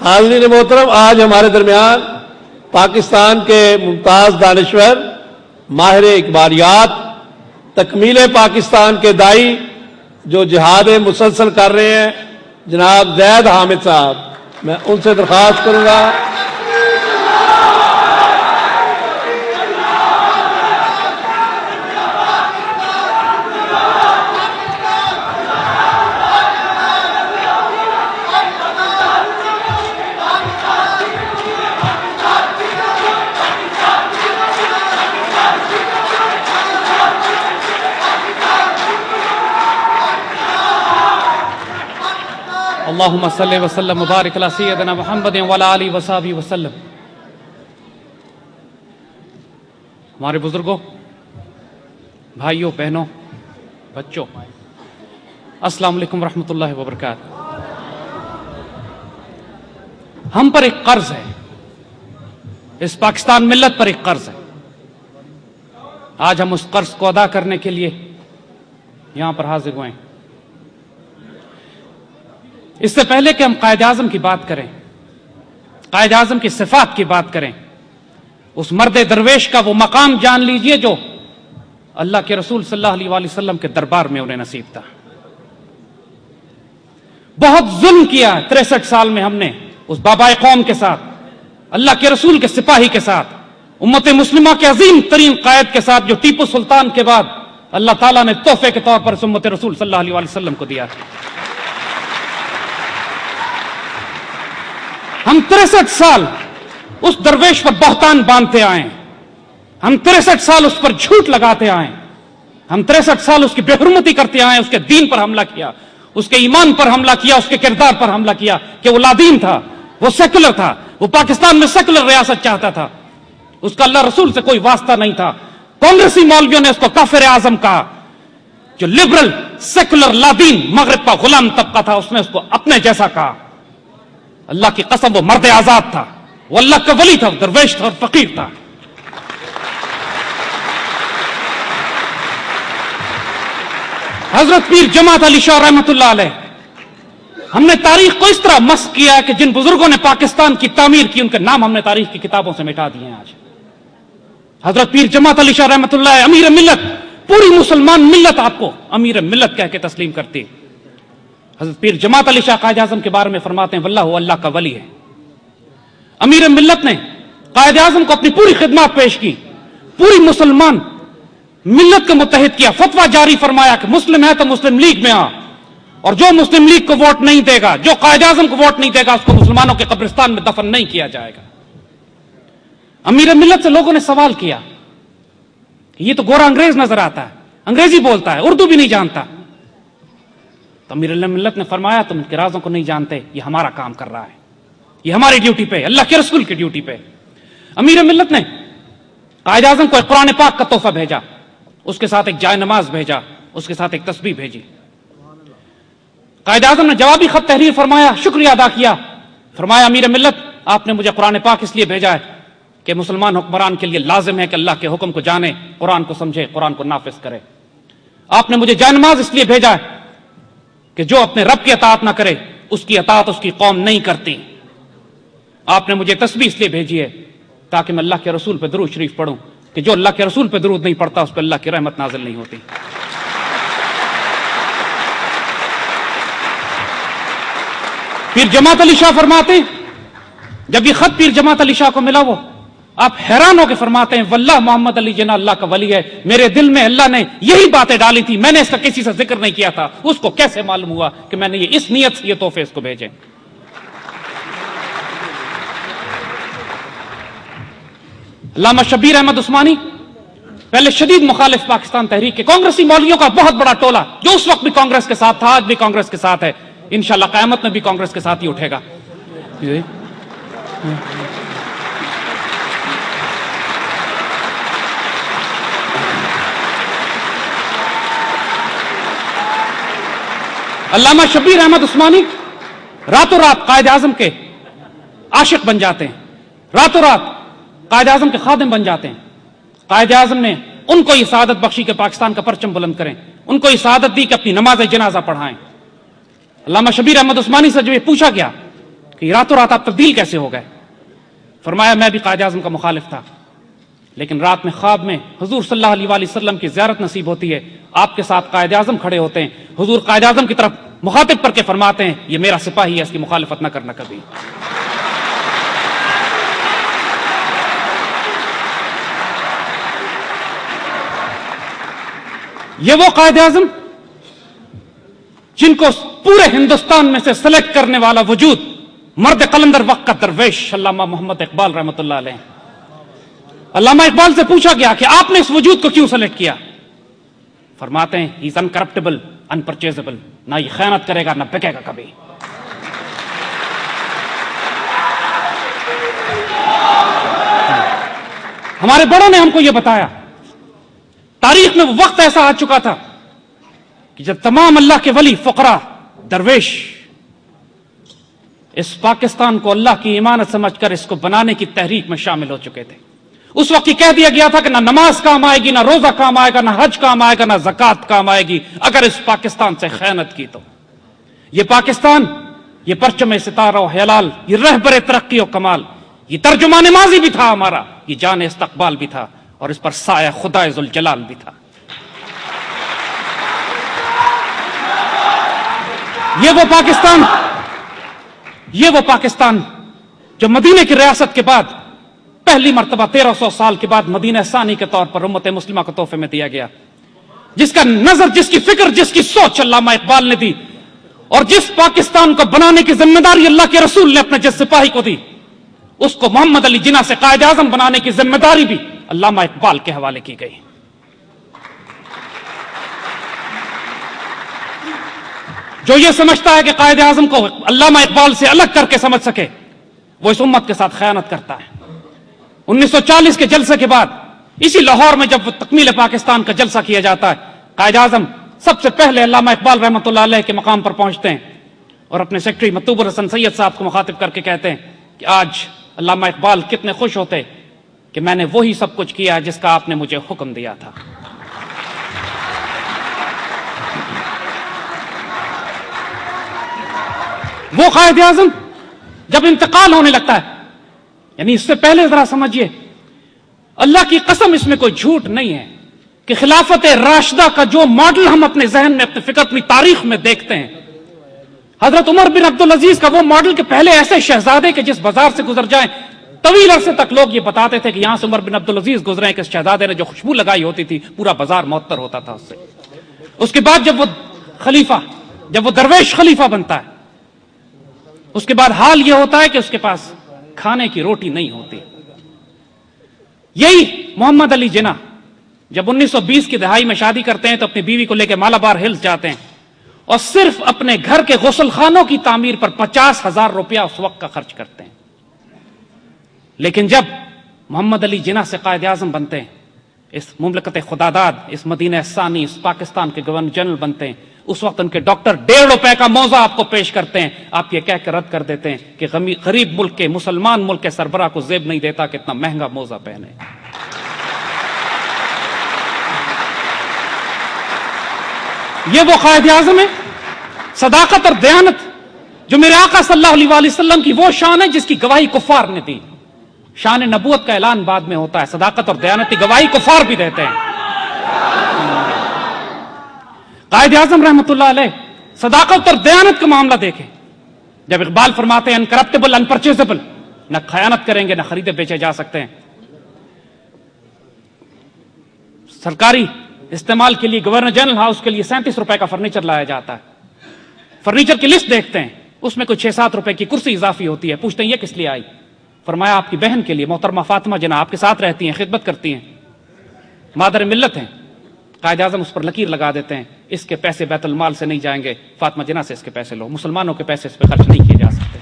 حاضرین محترم، آج ہمارے درمیان پاکستان کے ممتاز دانشور، ماہر اقبالیات، تکمیل پاکستان کے دائی جو جہاد مسلسل کر رہے ہیں، جناب زید حامد صاحب، میں ان سے درخواست کروں گا اللہم صلی وسلم مبارک علی سیدنا محمد وعلی آلہ وصحبہ وسلم۔ ہمارے بزرگوں، بھائیوں، بہنوں، بچوں، السلام علیکم ورحمۃ اللہ وبرکاتہ۔ ہم پر ایک قرض ہے، اس پاکستان ملت پر ایک قرض ہے۔ آج ہم اس قرض کو ادا کرنے کے لیے یہاں پر حاضر ہوئے ہیں۔ اس سے پہلے کہ ہم قائد اعظم کی بات کریں، قائد اعظم کی صفات کی بات کریں، اس مرد درویش کا وہ مقام جان لیجئے جو اللہ کے رسول صلی اللہ علیہ وآلہ وسلم کے دربار میں انہیں نصیب تھا۔ بہت ظلم کیا 63 سال میں ہم نے اس بابائے قوم کے ساتھ، اللہ کے رسول کے سپاہی کے ساتھ، امت مسلمہ کے عظیم ترین قائد کے ساتھ، جو ٹیپو سلطان کے بعد اللہ تعالیٰ نے تحفے کے طور پر امت رسول صلی اللہ علیہ وآلہ وسلم کو دیا تھا۔ ہم 63 سال اس درویش پر بہتان باندھتے آئے ہیں، ہم 63 سال اس پر جھوٹ لگاتے آئے ہیں، ہم 63 سال اس کی بے حرمتی کرتے آئے ہیں، اس کے دین پر حملہ کیا، اس کے ایمان پر حملہ کیا، اس کے کردار پر حملہ کیا کہ وہ لادین تھا، وہ سیکولر تھا، وہ پاکستان میں سیکولر ریاست چاہتا تھا، اس کا اللہ رسول سے کوئی واسطہ نہیں تھا۔ کانگریسی مولویوں نے اس کو کافر اعظم کہا۔ جو لبرل سیکولر لادین مغرب کا غلام طبقہ تھا، اس نے اس کو اپنے جیسا کہا۔ اللہ کی قسم وہ مرد آزاد تھا، وہ اللہ کا ولی تھا، درویش تھا اور فقیر تھا۔ حضرت پیر جماعت علی شاہ رحمۃ اللہ علیہ، ہم نے تاریخ کو اس طرح مسخ کیا ہے کہ جن بزرگوں نے پاکستان کی تعمیر کی، ان کے نام ہم نے تاریخ کی کتابوں سے مٹا دیے ہیں۔ آج حضرت پیر جماعت علی شاہ رحمۃ اللہ علیہ امیر ملت، پوری مسلمان ملت آپ کو امیر ملت کہہ کے تسلیم کرتی۔ حضرت پیر جماعت علی شاہ قائد اعظم کے بارے میں فرماتے ہیں واللہ اللہ کا ولی ہے۔ امیر ملت نے قائد اعظم کو اپنی پوری خدمات پیش کی، پوری مسلمان ملت کو متحد کیا، فتویٰ جاری فرمایا کہ مسلم ہے تو مسلم لیگ میں آ، اور جو مسلم لیگ کو ووٹ نہیں دے گا، جو قائد اعظم کو ووٹ نہیں دے گا، اس کو مسلمانوں کے قبرستان میں دفن نہیں کیا جائے گا۔ امیر ملت سے لوگوں نے سوال کیا کہ یہ تو گورا انگریز نظر آتا ہے، انگریزی بولتا ہے، اردو بھی نہیں جانتا۔ تو امیر ملت نے فرمایا تم ان کے رازوں کو نہیں جانتے، یہ ہمارا کام کر رہا ہے، یہ ہماری ڈیوٹی پہ، اللہ کے رسول کی ڈیوٹی پہ۔ امیر ملت نے قائد اعظم کو ایک قرآن پاک کا تحفہ بھیجا، اس کے ساتھ ایک جائے نماز بھیجا، اس کے ساتھ ایک تسبیح بھیجی۔ قائد اعظم نے جوابی خط تحریر فرمایا، شکریہ ادا کیا، فرمایا امیر ملت آپ نے مجھے قرآن پاک اس لیے بھیجا ہے کہ مسلمان حکمران کے لیے لازم ہے کہ اللہ کے حکم کو جانے، قرآن کو سمجھے، قرآن کو نافذ کرے۔ آپ نے مجھے جائے نماز اس لیے بھیجا ہے کہ جو اپنے رب کی اطاعت نہ کرے، اس کی اطاعت اس کی قوم نہیں کرتی۔ آپ نے مجھے تسبیح اس لیے بھیجی ہے تاکہ میں اللہ کے رسول پہ درود شریف پڑھوں، کہ جو اللہ کے رسول پہ درود نہیں پڑھتا اس پہ اللہ کی رحمت نازل نہیں ہوتی۔ پیر جماعت علی شاہ فرماتے ہیں، جب یہ خط پیر جماعت علی شاہ کو ملا، وہ آپ حیران ہو کے فرماتے ہیں واللہ محمد علی جناح اللہ کا ولی ہے، میرے دل میں اللہ نے یہی باتیں ڈالی تھی، میں نے اس کا کسی سے ذکر نہیں کیا تھا، اس کو کیسے معلوم ہوا کہ میں نے یہ اس نیت سے یہ تحفے اس کو بھیجے۔ علامہ شبیر احمد عثمانی پہلے شدید مخالف پاکستان تحریک کے، کانگریسی مولویوں کا بہت بڑا ٹولہ جو اس وقت بھی کانگریس کے ساتھ تھا، آج بھی کانگریس کے ساتھ ہے، انشاءاللہ قیامت میں بھی کانگریس کے ساتھ ہی اٹھے گا۔ علامہ شبیر احمد عثمانی راتوں رات قائد اعظم کے عاشق بن جاتے ہیں، راتوں رات قائد اعظم کے خادم بن جاتے ہیں۔ قائد اعظم نے ان کو یہ سعادت بخشی کہ پاکستان کا پرچم بلند کریں، ان کو یہ سعادت دی کہ اپنی نماز جنازہ پڑھائیں۔ علامہ شبیر احمد عثمانی سے جب یہ پوچھا گیا کہ راتوں رات آپ تبدیل کیسے ہو گئے؟ فرمایا میں بھی قائد اعظم کا مخالف تھا، لیکن رات میں خواب میں حضور صلی اللہ علیہ وآلہ وسلم کی زیارت نصیب ہوتی ہے، آپ کے ساتھ قائد اعظم کھڑے ہوتے ہیں، حضور قائد اعظم کی طرف مخاطب کر کے فرماتے ہیں یہ میرا سپاہی ہے، اس کی مخالفت نہ کرنا کبھی۔ یہ وہ قائد اعظم جن کو پورے ہندوستان میں سے سلیکٹ کرنے والا وجود مرد قلندر وقت کا درویش علامہ محمد اقبال رحمۃ اللہ علیہ، علامہ اقبال سے پوچھا گیا کہ آپ نے اس وجود کو کیوں سلیکٹ کیا؟ فرماتے ہیں ہی از انکرپٹیبل انپرچیزبل، نہ یہ خیانت کرے گا نہ بکے گا کبھی۔ ہمارے بڑوں نے ہم کو یہ بتایا، تاریخ میں وہ وقت ایسا آ چکا تھا کہ جب تمام اللہ کے ولی، فقراء، درویش اس پاکستان کو اللہ کی امانت سمجھ کر اس کو بنانے کی تحریک میں شامل ہو چکے تھے۔ اس وقت یہ کہہ دیا گیا تھا کہ نہ نماز کام آئے گی، نہ روزہ کام آئے گا، نہ حج کام آئے گا، نہ زکوٰۃ کام آئے گی اگر اس پاکستان سے خیانت کی تو۔ یہ پاکستان، یہ پرچم ستارہ و ہلال، یہ رہبر ترقی و کمال، یہ ترجمان ماضی بھی تھا ہمارا، یہ جان استقبال بھی تھا، اور اس پر سایہ خدا ذوالجلال بھی تھا۔ یہ وہ پاکستان جو مدینے کی ریاست کے بعد پہلی مرتبہ 1300 سال کے بعد مدینہ ثانی کے طور پر امت مسلمہ کو تحفے میں دیا گیا، جس کا نظر، جس کی فکر، جس کی سوچ علامہ اقبال نے دی، اور جس پاکستان کو بنانے کی ذمہ داری اللہ کے رسول نے اپنے جس سپاہی کو دی، اس کو محمد علی جناح سے قائد اعظم بنانے کی ذمہ داری بھی علامہ اقبال کے حوالے کی گئی۔ جو یہ سمجھتا ہے کہ قائد اعظم کو علامہ اقبال سے الگ کر کے سمجھ سکے، وہ اس امت کے ساتھ خیانت کرتا ہے۔ 1940 کے جلسے کے بعد اسی لاہور میں جب وہ تکمیل پاکستان کا جلسہ کیا جاتا ہے، قائد اعظم سب سے پہلے علامہ اقبال رحمۃ اللہ علیہ کے مقام پر پہنچتے ہیں اور اپنے سیکرٹری مطلوب الحسن سید صاحب کو مخاطب کر کے کہتے ہیں کہ آج علامہ اقبال کتنے خوش ہوتے کہ میں نے وہی سب کچھ کیا جس کا آپ نے مجھے حکم دیا تھا۔ وہ قائد اعظم جب انتقال ہونے لگتا ہے، یعنی اس سے پہلے ذرا سمجھیے، اللہ کی قسم اس میں کوئی جھوٹ نہیں ہے کہ خلافت راشدہ کا جو ماڈل ہم اپنے ذہن میں، اپنی فکر، اپنی تاریخ میں دیکھتے ہیں، حضرت عمر بن عبدالعزیز کا وہ ماڈل کہ پہلے ایسے شہزادے کے جس بازار سے گزر جائیں طویل عرصے تک لوگ یہ بتاتے تھے کہ یہاں سے عمر بن عبدالعزیز گزرے ہیں کہ اس شہزادے نے جو خوشبو لگائی ہوتی تھی پورا بازار معطر ہوتا تھا اس سے۔ اس کے بعد جب وہ خلیفہ، جب وہ درویش خلیفہ بنتا ہے، اس کے بعد حال یہ ہوتا ہے کہ اس کے پاس کھانے کی روٹی نہیں ہوتی۔ یہی محمد علی جناح جب 1920 کی دہائی میں شادی کرتے ہیں تو اپنی بیوی کو لے کے مالابار ہلز جاتے ہیں اور صرف اپنے گھر کے غسل خانوں کی تعمیر پر 50,000 روپیہ اس وقت کا خرچ کرتے ہیں۔ لیکن جب محمد علی جناح سے قائد اعظم بنتے ہیں، اس مملکت خداداد، اس مدینہ ثانی، اس پاکستان کے گورنر جنرل بنتے ہیں، اس وقت ان کے ڈاکٹر 1.5 روپے کا موزہ آپ کو پیش کرتے ہیں، آپ یہ کہہ کے رد کر دیتے ہیں کہ غریب ملک کے، مسلمان ملک کے سربراہ کو زیب نہیں دیتا کہ اتنا مہنگا موزہ پہنے۔ یہ وہ قائد اعظم ہے، صداقت اور دیانت جو میرے آقا صلی اللہ علیہ وآلہ وسلم کی وہ شان ہے جس کی گواہی کفار نے دی۔ شان نبوت کا اعلان بعد میں ہوتا ہے، صداقت اور دیانت کی گواہی کفار بھی دیتے ہیں۔ قائد اعظم رحمۃ اللہ علیہ صداقت اور دیانت کا معاملہ دیکھیں، جب اقبال فرماتے ہیں انکرپٹیبل انپرچیزبل، نہ خیانت کریں گے نہ خریدے بیچے جا سکتے ہیں۔ سرکاری استعمال کے لیے گورنر جنرل ہاؤس کے لیے 37 روپے کا فرنیچر لایا جاتا ہے۔ فرنیچر کی لسٹ دیکھتے ہیں، اس میں کوئی 6-7 روپے کی کرسی اضافی ہوتی ہے، پوچھتے ہیں یہ کس لیے آئی؟ فرمایا آپ کی بہن کے لیے، محترمہ فاطمہ جناح آپ کے ساتھ رہتی ہیں، خدمت کرتی ہیں، مادر ملت ہیں۔ قائد اعظم اس پر لکیر لگا دیتے ہیں، اس کے پیسے بیت المال سے نہیں جائیں گے، فاطمہ جناح سے اس کے پیسے لو، مسلمانوں کے پیسے اس پہ خرچ نہیں کیے جا سکتے۔